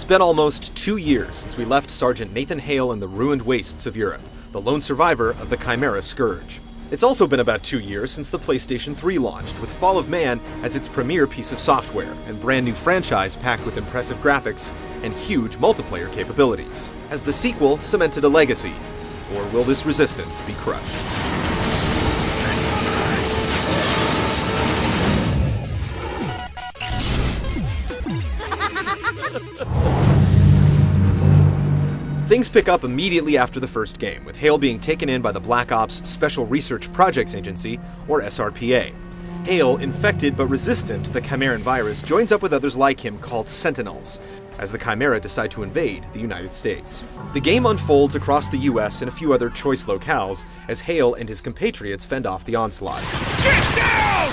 It's been almost 2 years since we left Sergeant Nathan Hale in the ruined wastes of Europe, the lone survivor of the Chimera scourge. It's also been about 2 years since the PlayStation 3 launched, with Fall of Man as its premier piece of software, and brand new franchise packed with impressive graphics and huge multiplayer capabilities. Has the sequel cemented a legacy, or will this resistance be crushed? Things pick up immediately after the first game, with Hale being taken in by the Black Ops Special Research Projects Agency, or SRPA. Hale, infected but resistant to the Chimeran virus, joins up with others like him called Sentinels, as the Chimera decide to invade the United States. The game unfolds across the US and a few other choice locales, as Hale and his compatriots fend off the onslaught. Get down!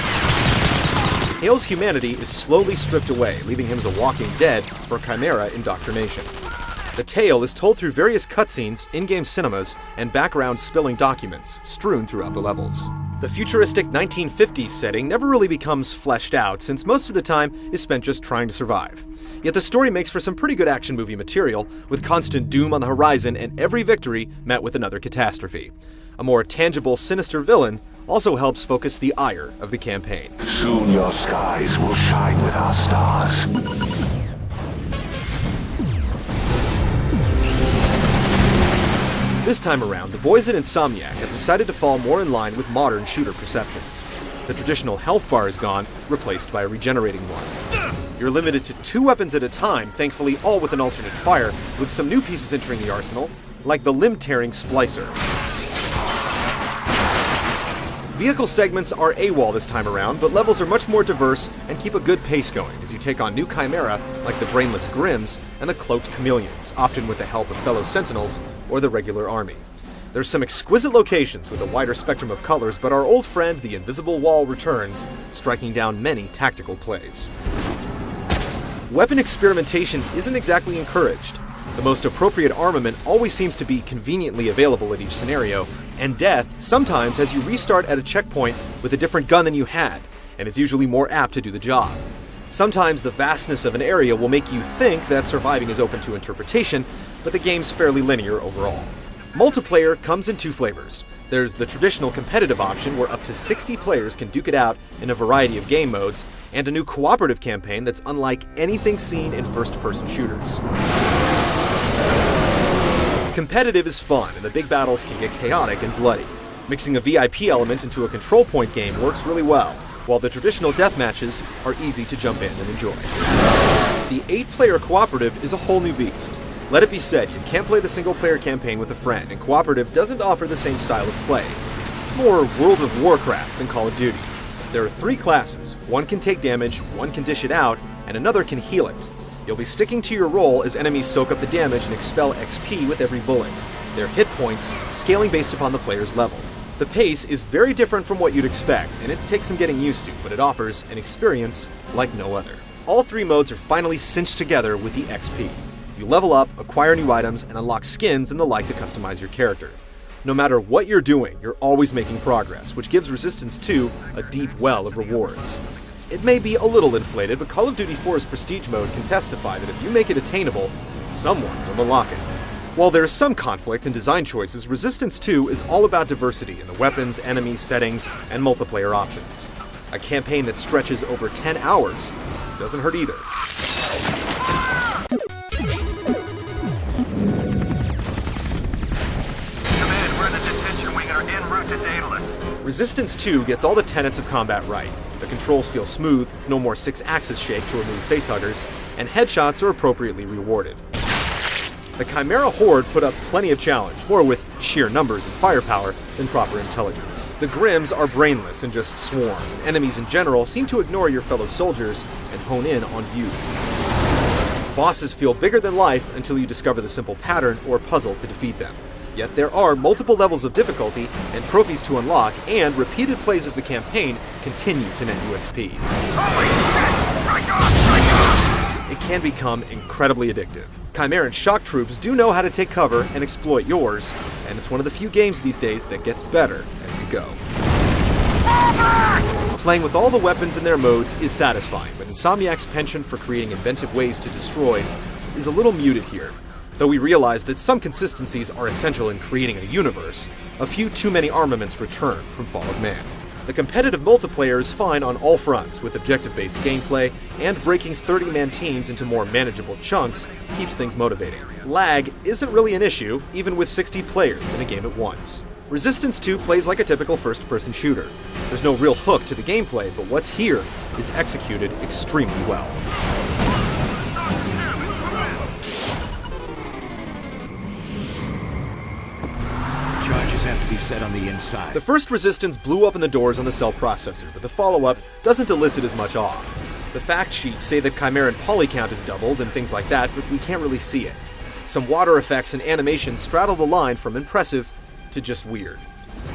Hale's humanity is slowly stripped away, leaving him as a walking dead for Chimera indoctrination. The tale is told through various cutscenes, in-game cinemas, and background spilling documents strewn throughout the levels. The futuristic 1950s setting never really becomes fleshed out, since most of the time is spent just trying to survive. Yet the story makes for some pretty good action movie material, with constant doom on the horizon and every victory met with another catastrophe. A more tangible, sinister villain also helps focus the ire of the campaign. Soon your skies will shine with our stars. This time around, the boys at Insomniac have decided to fall more in line with modern shooter perceptions. The traditional health bar is gone, replaced by a regenerating one. You're limited to 2 weapons at a time, thankfully all with an alternate fire, with some new pieces entering the arsenal, like the limb-tearing splicer. Vehicle segments are AWOL this time around, but levels are much more diverse and keep a good pace going as you take on new Chimera like the brainless Grims and the cloaked chameleons, often with the help of fellow Sentinels or the regular army. There's some exquisite locations with a wider spectrum of colors, but our old friend the Invisible Wall returns, striking down many tactical plays. Weapon experimentation isn't exactly encouraged. The most appropriate armament always seems to be conveniently available at each scenario, and death sometimes has you restart at a checkpoint with a different gun than you had, and it's usually more apt to do the job. Sometimes the vastness of an area will make you think that surviving is open to interpretation, but the game's fairly linear overall. Multiplayer comes in 2 flavors. There's the traditional competitive option where up to 60 players can duke it out in a variety of game modes, and a new cooperative campaign that's unlike anything seen in first-person shooters. Competitive is fun, and the big battles can get chaotic and bloody. Mixing a VIP element into a control point game works really well, while the traditional death matches are easy to jump in and enjoy. The 8-player cooperative is a whole new beast. Let it be said, you can't play the single-player campaign with a friend, and cooperative doesn't offer the same style of play. It's more World of Warcraft than Call of Duty. There are 3 classes. One can take damage, one can dish it out, and another can heal it. You'll be sticking to your role as enemies soak up the damage and expel XP with every bullet, their hit points scaling based upon the player's level. The pace is very different from what you'd expect, and it takes some getting used to, but it offers an experience like no other. All 3 modes are finally cinched together with the XP. You level up, acquire new items, and unlock skins and the like to customize your character. No matter what you're doing, you're always making progress, which gives Resistance 2 a deep well of rewards. It may be a little inflated, but Call of Duty 4's Prestige mode can testify that if you make it attainable, someone will unlock it. While there is some conflict in design choices, Resistance 2 is all about diversity in the weapons, enemies, settings, and multiplayer options. A campaign that stretches over 10 hours doesn't hurt either. Command, we're in the detention wing and are en route to Daedalus. Resistance 2 gets all the tenets of combat right. The controls feel smooth, with no more 6-axis shake to remove facehuggers, and headshots are appropriately rewarded. The Chimera Horde put up plenty of challenge, more with sheer numbers and firepower than proper intelligence. The Grims are brainless and just swarm, and enemies in general seem to ignore your fellow soldiers and hone in on you. Bosses feel bigger than life until you discover the simple pattern or puzzle to defeat them. Yet there are multiple levels of difficulty and trophies to unlock, and repeated plays of the campaign continue to net you XP. Holy shit! Strike off! It can become incredibly addictive. Chimeran shock troops do know how to take cover and exploit yours, and it's one of the few games these days that gets better as you go. Playing with all the weapons in their modes is satisfying, but Insomniac's penchant for creating inventive ways to destroy is a little muted here. Though we realize that some consistencies are essential in creating a universe, a few too many armaments return from Fall of Man. The competitive multiplayer is fine on all fronts, with objective-based gameplay, and breaking 30-man teams into more manageable chunks keeps things motivating. Lag isn't really an issue, even with 60 players in a game at once. Resistance 2 plays like a typical first-person shooter. There's no real hook to the gameplay, but what's here is executed extremely well. Charges have to be set on the inside. The first Resistance blew open the doors on the cell processor, but the follow-up doesn't elicit as much awe. The fact sheets say that Chimeran poly count is doubled and things like that, but we can't really see it. Some water effects and animations straddle the line from impressive to just weird.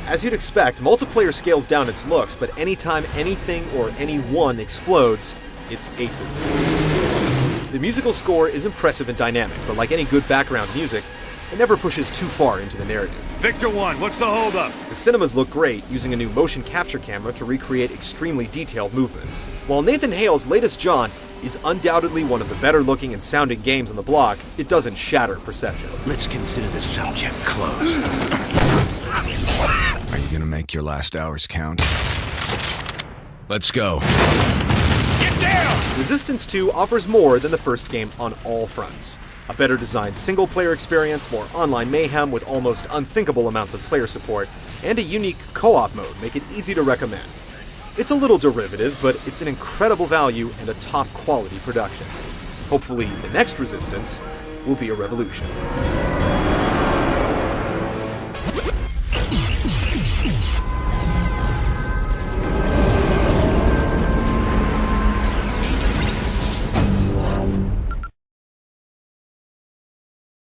As you'd expect, multiplayer scales down its looks, but anytime anything or anyone explodes, it's aces. The musical score is impressive and dynamic, but like any good background music, it never pushes too far into the narrative. Victor 1, what's the holdup? The cinemas look great, using a new motion capture camera to recreate extremely detailed movements. While Nathan Hale's latest jaunt is undoubtedly one of the better looking and sounding games on the block, it doesn't shatter perception. Let's consider the subject closed. Are you gonna make your last hours count? Let's go. Get down! Resistance 2 offers more than the first game on all fronts. A better designed single-player experience, more online mayhem with almost unthinkable amounts of player support, and a unique co-op mode make it easy to recommend. It's a little derivative, but it's an incredible value and a top-quality production. Hopefully, the next Resistance will be a revolution.